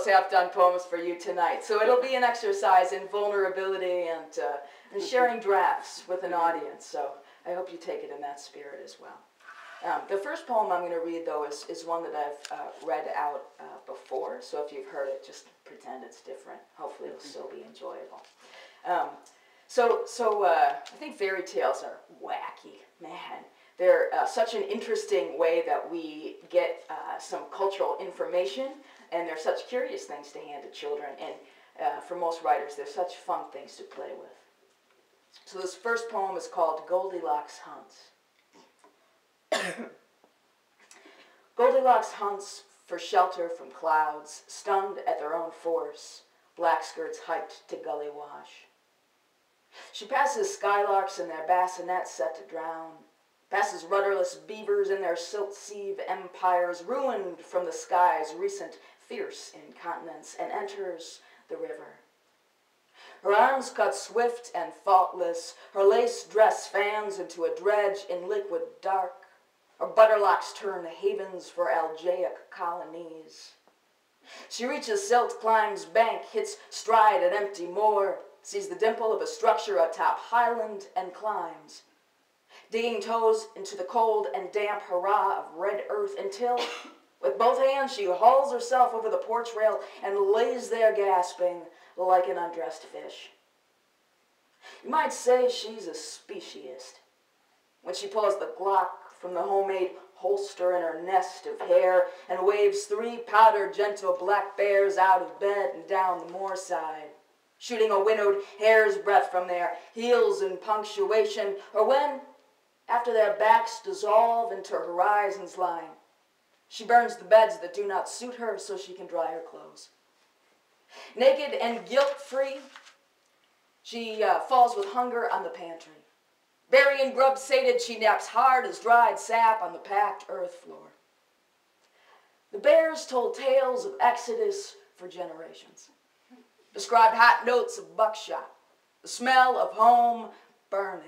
half-done poems for you tonight. So it'll be an exercise in vulnerability and sharing drafts with an audience. So I hope you take it in that spirit as well. The first poem I'm going to read, though, is one that I've read out before. So if you've heard it, just pretend it's different. Hopefully it'll still be enjoyable. I think fairy tales are wacky, man. They're such an interesting way that we get some cultural information, and they're such curious things to hand to children, and for most writers, they're such fun things to play with. So this first poem is called Goldilocks Hunts. Goldilocks hunts for shelter from clouds, stunned at their own force, black skirts hiked to gully wash. She passes skylarks in their bassinets set to drown, passes rudderless beavers in their silt-sieve empires, ruined from the sky's recent fierce incontinence, and enters the river. Her arms cut swift and faultless, her lace dress fans into a dredge in liquid dark, her butterlocks turn havens for algaic colonies. She reaches silt, climbs bank, hits stride at empty moor, sees the dimple of a structure atop highland, and climbs, digging toes into the cold and damp hurrah of red earth until, with both hands, she hauls herself over the porch rail and lays there gasping like an undressed fish. You might say she's a speciesist. When she pulls the Glock from the homemade holster in her nest of hair and waves 3 powdered gentle black bears out of bed and down the moorside, shooting a winnowed hair's breadth from their heels in punctuation, or when, after their backs dissolve into horizon's line, she burns the beds that do not suit her so she can dry her clothes. Naked and guilt-free, she falls with hunger on the pantry. Berry and grub sated, she naps hard as dried sap on the packed earth floor. The bears told tales of exodus for generations, described hot notes of buckshot, the smell of home burning,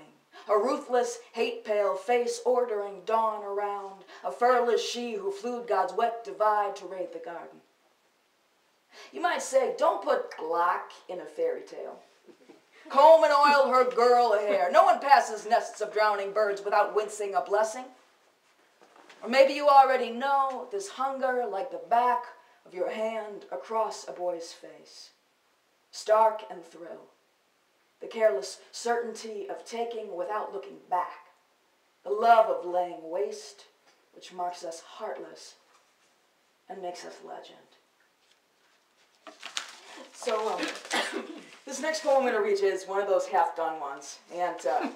a ruthless, hate-pale face ordering dawn around, a furless she who flewed God's wet divide to raid the garden. You might say, don't put Glock in a fairy tale. Comb and oil her girl hair. No one passes nests of drowning birds without wincing a blessing. Or maybe you already know this hunger like the back of your hand across a boy's face. Stark and thrill. The careless certainty of taking without looking back. The love of laying waste, which marks us heartless and makes us legend. So this next poem I'm going to read is one of those half-done ones. And a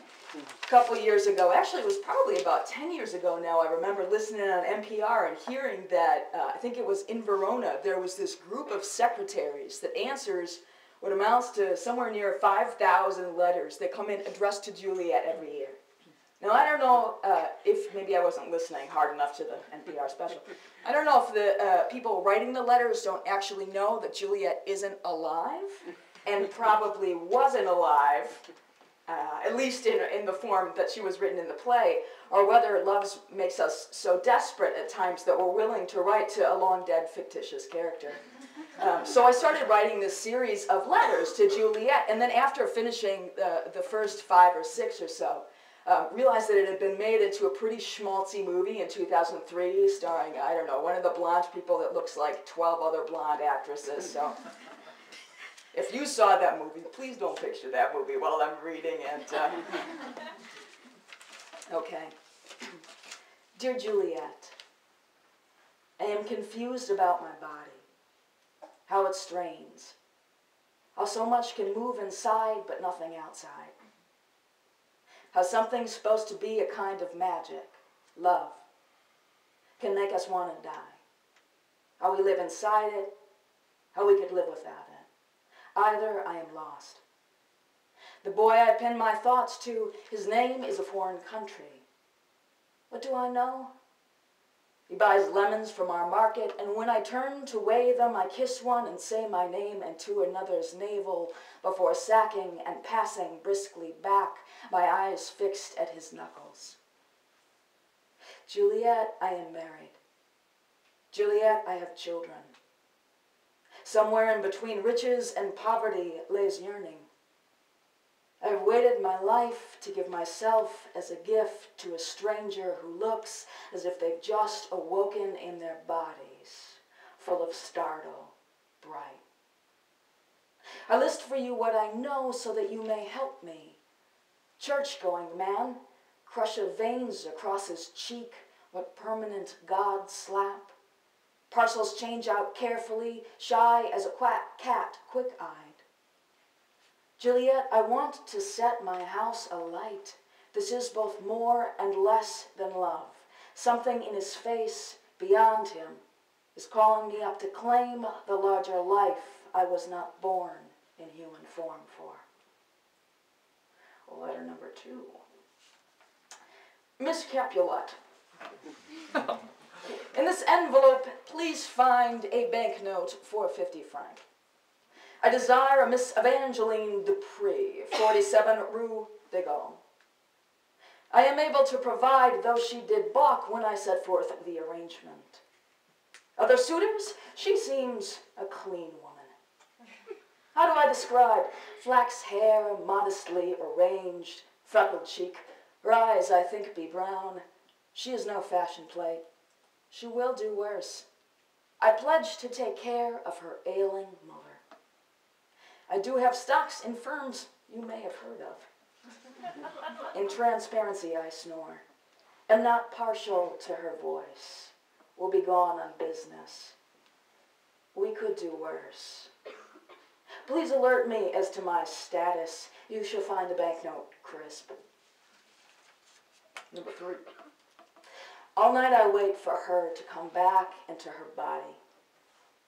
couple years ago, actually it was probably about 10 years ago now, I remember listening on NPR and hearing that, I think it was in Verona, there was this group of secretaries that answers what amounts to somewhere near 5,000 letters that come in addressed to Juliet every year. Now, I don't know if maybe I wasn't listening hard enough to the NPR special. I don't know if the people writing the letters don't actually know that Juliet isn't alive and probably wasn't alive, at least in the form that she was written in the play, or whether love makes us so desperate at times that we're willing to write to a long-dead fictitious character. So I started writing this series of letters to Juliet, and then after finishing the first 5 or 6 or so, realized that it had been made into a pretty schmaltzy movie in 2003, starring, I don't know, one of the blonde people that looks like 12 other blonde actresses. So if you saw that movie, please don't picture that movie while I'm reading. And okay. Dear Juliet, I am confused about my body, how it strains, how so much can move inside but nothing outside. How something supposed to be a kind of magic, love, can make us want to die. How we live inside it, how we could live without it. Either I am lost. The boy I pin my thoughts to, his name is a foreign country. What do I know? He buys lemons from our market, and when I turn to weigh them, I kiss one and say my name into another's navel before sacking and passing briskly back, my eyes fixed at his knuckles. Juliet, I am married. Juliet, I have children. Somewhere in between riches and poverty lays yearning. I've waited my life to give myself as a gift to a stranger who looks as if they've just awoken in their bodies, full of startle, bright. I list for you what I know so that you may help me. Church-going man, crush of veins across his cheek, what permanent God slap. Parcels change out carefully, shy as a quack cat, quick-eyed. Juliet, I want to set my house alight. This is both more and less than love. Something in his face, beyond him, is calling me up to claim the larger life I was not born in human form for. Well, letter number 2. Miss Capulet. In this envelope, please find a banknote for 50 francs. I desire a Miss Evangeline Dupree, 47 Rue de Gaulle. I am able to provide, though she did balk when I set forth the arrangement. Other suitors, she seems a clean woman. How do I describe? Flax hair, modestly arranged, freckled cheek. Her eyes, I think, be brown. She is no fashion plate. She will do worse. I pledge to take care of her ailing mother. I do have stocks in firms you may have heard of. In transparency I snore. Am not partial to her voice. Will be gone on business. We could do worse. Please alert me as to my status. You shall find the banknote crisp. Number 3. All night I wait for her to come back into her body.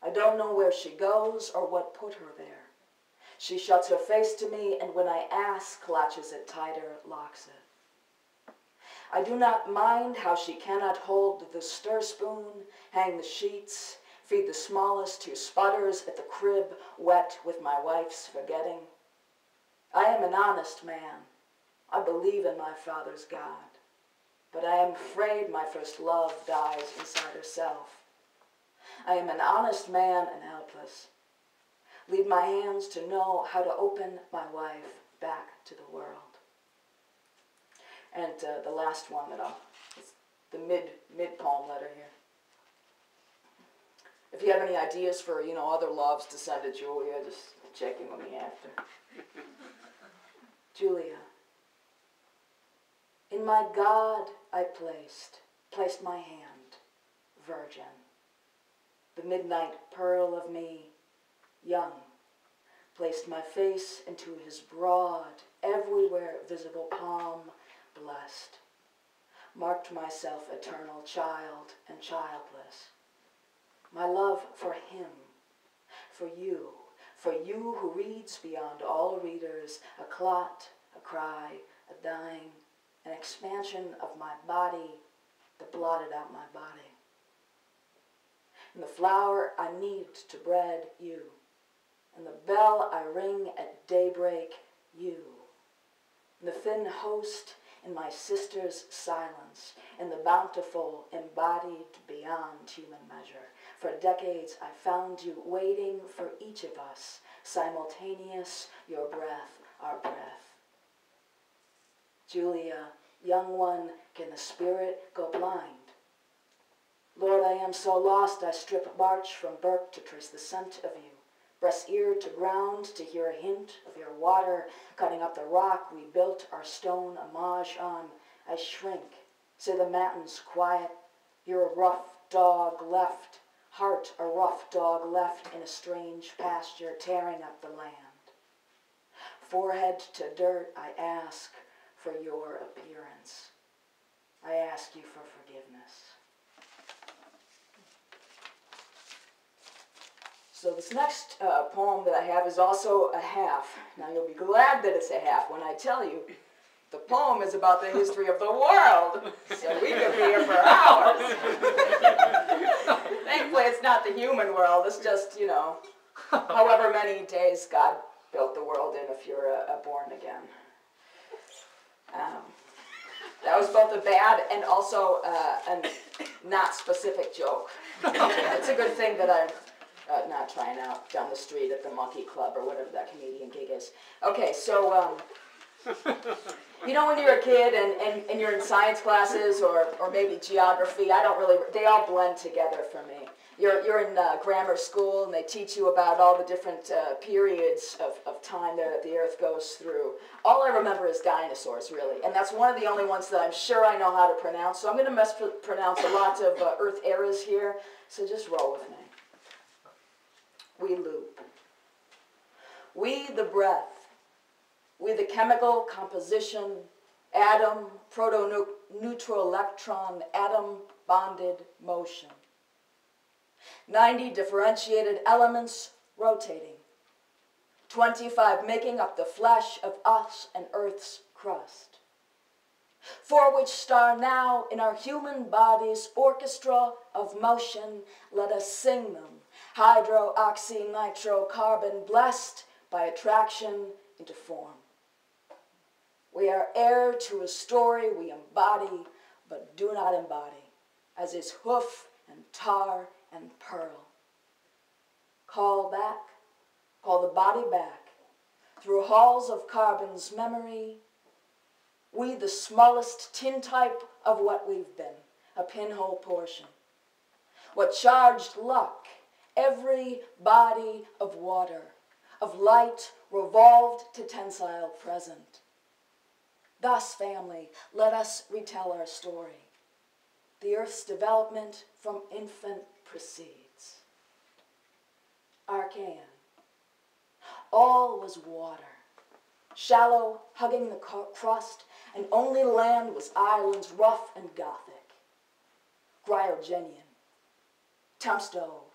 I don't know where she goes or what put her there. She shuts her face to me, and when I ask, clutches it tighter, locks it. I do not mind how she cannot hold the stir spoon, hang the sheets, feed the smallest 2 sputters at the crib, wet with my wife's forgetting. I am an honest man. I believe in my father's God. But I am afraid my first love dies inside herself. I am an honest man and helpless. Lead my hands to know how to open my wife back to the world. And the last one it's the mid poem letter here. If you have any ideas for, other loves to send to Julia, just check in with me after. Julia, in my God I placed my hand, virgin, the midnight pearl of me, young, placed my face into his broad, everywhere visible palm, blessed, marked myself eternal child and childless. My love for him, for you who reads beyond all readers, a clot, a cry, a dying, an expansion of my body that blotted out my body. And the flower I need to bread, you. And the bell I ring at daybreak, you. And the thin host in my sister's silence, and the bountiful embodied beyond human measure. For decades I found you waiting for each of us, simultaneous, your breath, our breath. Julia, young one, can the spirit go blind? Lord, I am so lost I strip barch from Burke to trace the scent of you. Press ear to ground to hear a hint of your water, cutting up the rock we built our stone homage on. I shrink, say the mountains quiet, you're a rough dog left, heart a rough dog left in a strange pasture tearing up the land. Forehead to dirt I ask for your appearance. I ask you for forgiveness. So this next poem that I have is also a half. Now you'll be glad that it's a half when I tell you the poem is about the history of the world. So we could be here for hours. Thankfully it's not the human world. It's just, however many days God built the world in if you're born again. That was both a bad and also a not specific joke. It's a good thing that I'm not trying out down the street at the Monkey Club or whatever that comedian gig is. Okay, so you know when you're a kid and you're in science classes or maybe geography, they all blend together for me. You're in grammar school and they teach you about all the different periods of time there that the Earth goes through. All I remember is dinosaurs, really, and that's one of the only ones that I'm sure I know how to pronounce, so I'm going to mispronounce a lot of Earth eras here, so just roll with me. We loop. We the breath. We the chemical composition, atom, proto-neutral electron, atom-bonded motion. 90 differentiated elements rotating. 25 making up the flesh of us and Earth's crust. For which star now in our human bodies' orchestra of motion, let us sing them. Hydro, oxy, nitro, carbon, blessed by attraction into form. We are heir to a story we embody, but do not embody, as is hoof and tar and pearl. Call the body back, through halls of carbon's memory, we the smallest tintype of what we've been, a pinhole portion. What charged luck, every body of water, of light revolved to tensile present. Thus, family, let us retell our story. The Earth's development from infant proceeds. Archaean. All was water, shallow, hugging the crust, and only land was islands rough and gothic. Cryogenian. Temp stove.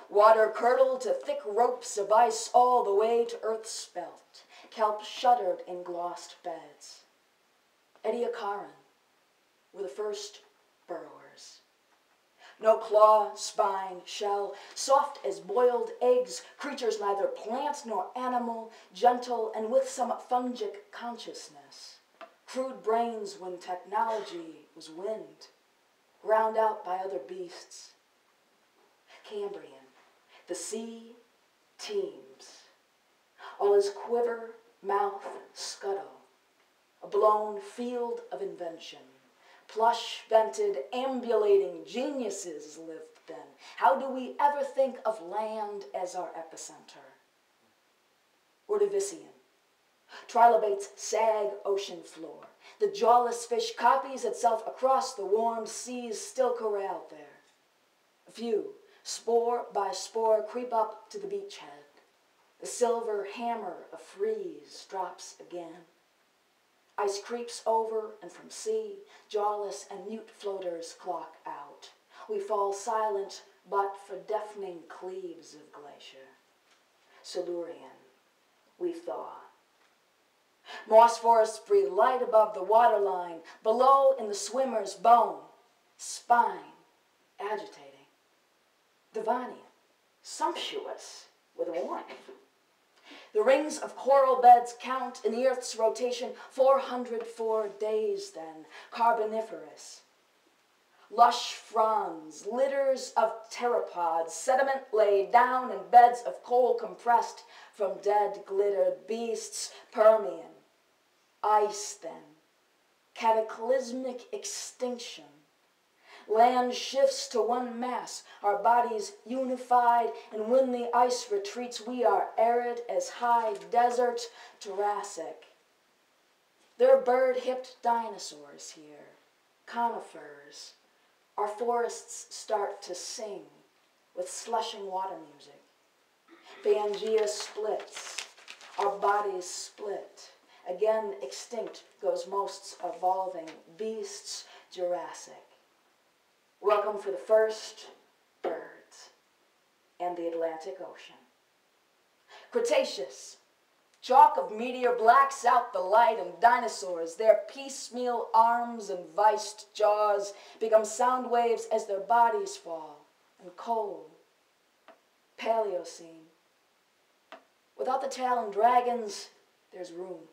Water curdled to thick ropes of ice all the way to Earth's spelt. Kelp shuddered in glossed beds. Ediacaran were the first burrowers. No claw, spine, shell, soft as boiled eggs, creatures neither plant nor animal, gentle and with some fungic consciousness. Crude brains when technology was wind, ground out by other beasts. Cambrian, the sea teems. All is quiver, mouth, scuttle, a blown field of invention. Plush-vented, ambulating geniuses lived then. How do we ever think of land as our epicenter? Ordovician. Trilobates sag ocean floor. The jawless fish copies itself across the warmed seas still corralled there. A few, spore by spore, creep up to the beachhead. The silver hammer of freeze drops again. Ice creeps over and from sea, jawless and mute floaters clock out. We fall silent but for deafening cleaves of glacier. Silurian, we thaw. Moss forests breathe light above the waterline, below in the swimmer's bone, spine agitating. Devonian, sumptuous with wine. The rings of coral beds count in the Earth's rotation 404 days then, carboniferous. Lush fronds, litters of pteropods, sediment laid down in beds of coal compressed from dead glittered beasts, Permian. Ice then, cataclysmic extinction. Land shifts to one mass, our bodies unified, and when the ice retreats, we are arid as high desert Jurassic. There are bird-hipped dinosaurs here, conifers. Our forests start to sing with slushing water music. Pangea splits, our bodies split. Again, extinct goes most evolving beasts, Jurassic. Welcome for the first birds and the Atlantic Ocean. Cretaceous. Chalk of meteor blacks out the light, and dinosaurs, their piecemeal arms and viced jaws, become sound waves as their bodies fall, and cold. Paleocene. Without the taloned dragons, there's room.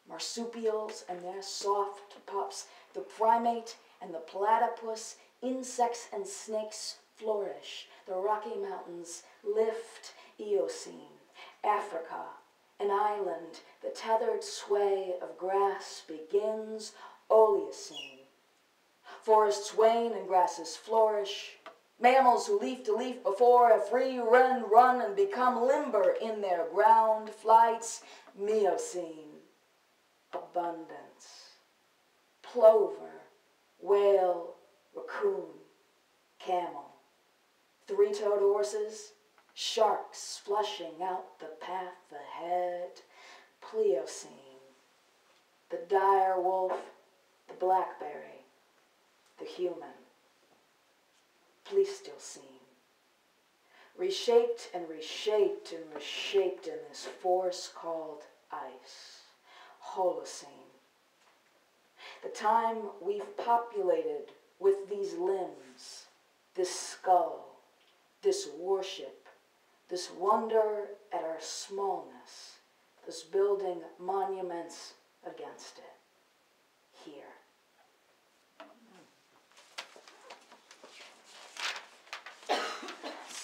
Marsupials and their soft pups, the primate and the platypus, insects and snakes flourish, the Rocky Mountains lift Eocene, Africa, an island, the tethered sway of grass begins Oleocene. Forests wane and grasses flourish. Mammals who leaf to leaf before have run and become limber in their ground flights. Miocene, abundance. Plover, whale, raccoon, camel. Three-toed horses, sharks flushing out the path ahead. Pliocene, the dire wolf, the blackberry, the human. Pleistocene, reshaped and reshaped and reshaped in this force called ice. Holocene, the time we've populated with these limbs, this skull, this worship, this wonder at our smallness, this building monuments against it, here.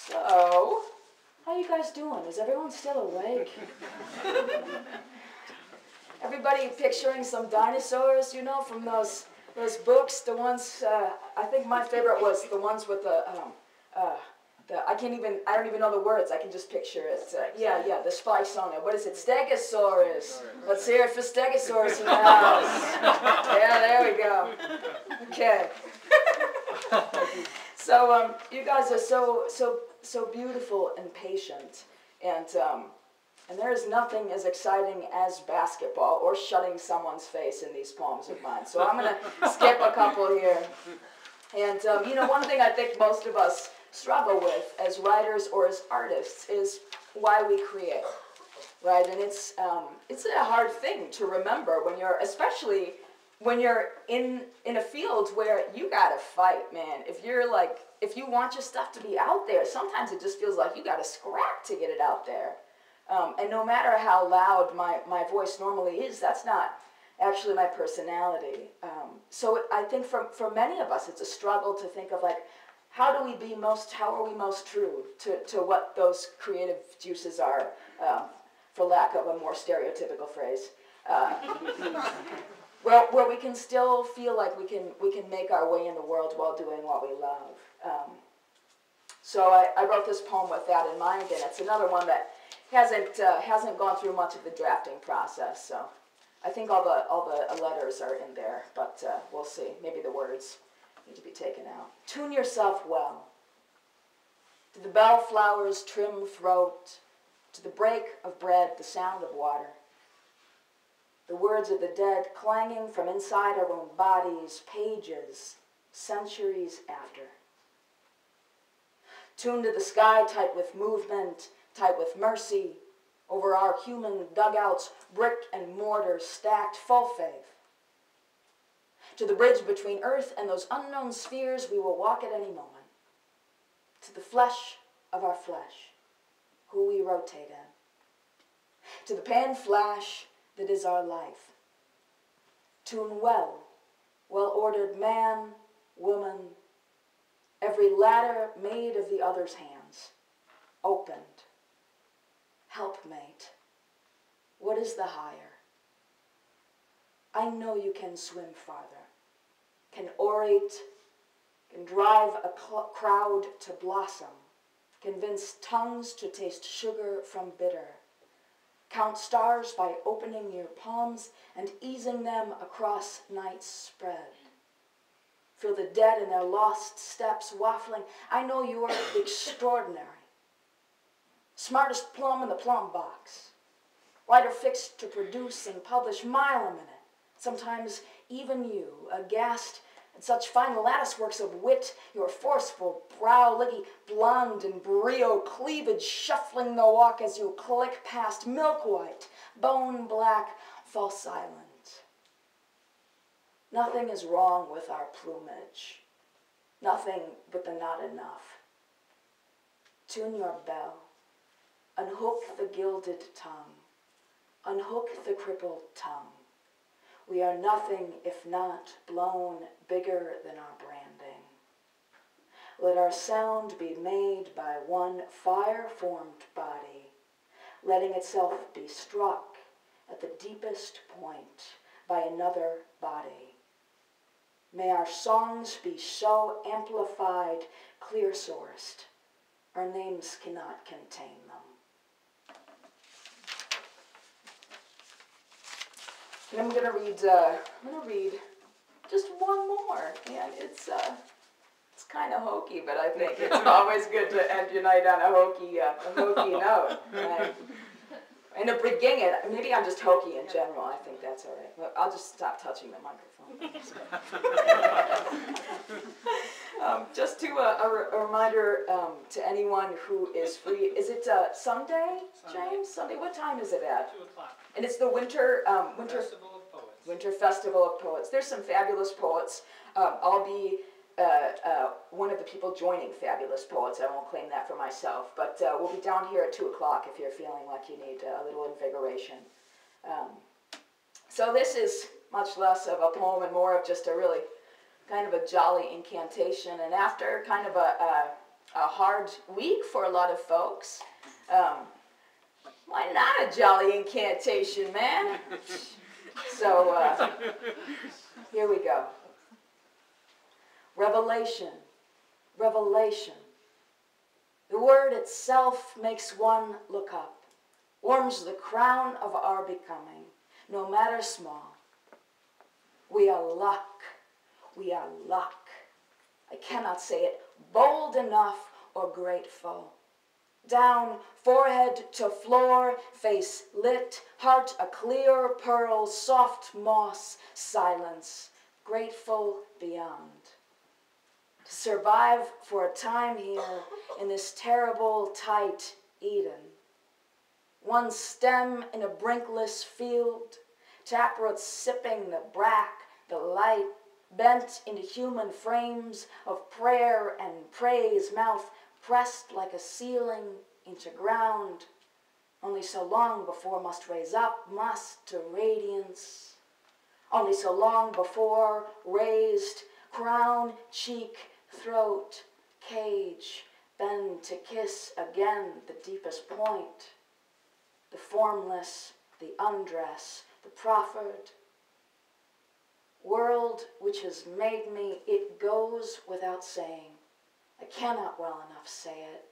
So, how you guys doing? Is everyone still awake? Everybody picturing some dinosaurs, you know, from those books, the ones, I think my favorite was the ones with I don't even know the words, I can just picture it. Yeah, the spikes on it. What is it? Stegosaurus. Let's hear it for Stegosaurus in the house. Yeah, there we go. Okay. So, you guys are so beautiful and patient, and there is nothing as exciting as basketball or shutting someone's face in these poems of mine. So I'm going to skip a couple here. And, you know, one thing I think most of us struggle with as writers or as artists is why we create, right? And it's a hard thing to remember when you're, especially when you're in a field where you gotta fight, man. If you want your stuff to be out there, sometimes it just feels like you gotta scrap to get it out there. And no matter how loud my voice normally is, that's not actually my personality. So I think for many of us, it's a struggle to think of like, how are we most true to what those creative juices are, for lack of a more stereotypical phrase. Where we can still feel like we can make our way in the world while doing what we love. So I wrote this poem with that in mind, and it's another one that hasn't gone through much of the drafting process. So I think all the letters are in there, but we'll see. Maybe the words need to be taken out. Tune yourself well. To the bellflower's trim throat, to the break of bread, the sound of water. The words of the dead clanging from inside our own bodies, pages, centuries after. Tuned to the sky, tight with movement, tight with mercy, over our human dugouts, brick and mortar stacked, full faith. To the bridge between earth and those unknown spheres, we will walk at any moment. To the flesh of our flesh, who we rotate in. To the pan flash that is our life. Tune well, well-ordered man, woman, every ladder made of the other's hands, opened. Helpmate, what is the higher? I know you can swim farther, can orate, can drive a crowd to blossom, convince tongues to taste sugar from bitter, count stars by opening your palms and easing them across night's spread. Feel the dead in their lost steps waffling. I know you are extraordinary. Smartest plum in the plum box. Writer fixed to produce and publish mile a minute. Sometimes even you, aghast at such fine lattice works of wit, your forceful brow, liggy, blonde and brio cleavage, shuffling the walk as you click past, milk white, bone black, fall silent. Nothing is wrong with our plumage. Nothing but the not enough. Tune your bell. Unhook the gilded tongue. Unhook the crippled tongue. We are nothing if not blown bigger than our branding. Let our sound be made by one fire-formed body, letting itself be struck at the deepest point by another body. May our songs be so amplified, clear-sourced, our names cannot contain them. And I'm gonna read just one more, and it's kind of hokey, but I think it's always good to end your night on a hokey note. And to begin it, maybe I'm just hokey in general. I think that's all right. Well, I'll just stop touching the microphone. Just to a reminder to anyone who is free. Is it Sunday, James? Sunday. What time is it at? 2 o'clock. And it's the Winter Festival of Poets. Winter Festival of Poets. There's some fabulous poets. I'll be one of the people joining fabulous poets. I won't claim that for myself, but we'll be down here at 2 o'clock if you're feeling like you need a little invigoration. So this is much less of a poem and more of just a really kind of a jolly incantation. And after kind of a hard week for a lot of folks, why not a jolly incantation, man? So here we go. Revelation, revelation. The word itself makes one look up, warms the crown of our becoming, no matter small. We are luck, we are luck. I cannot say it bold enough or grateful. Down, forehead to floor, face lit, heart a clear pearl, soft moss, silence, grateful beyond. To survive for a time here in this terrible, tight Eden. One stem in a brinkless field, taproots sipping the brack, the light, bent into human frames of prayer and praise, mouth pressed like a ceiling into ground, only so long before must raise up, must to radiance, only so long before raised, crown, cheek, throat, cage, bend to kiss again the deepest point, the formless, the undress, the proffered. World which has made me, it goes without saying. I cannot well enough say it.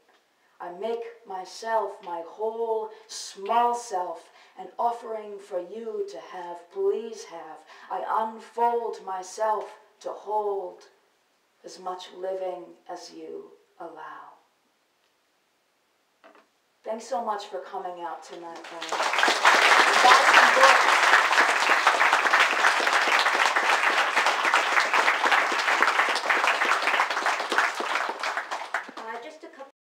I make myself, my whole small self, an offering for you to have, please have. I unfold myself to hold as much living as you allow. Thanks so much for coming out tonight, guys.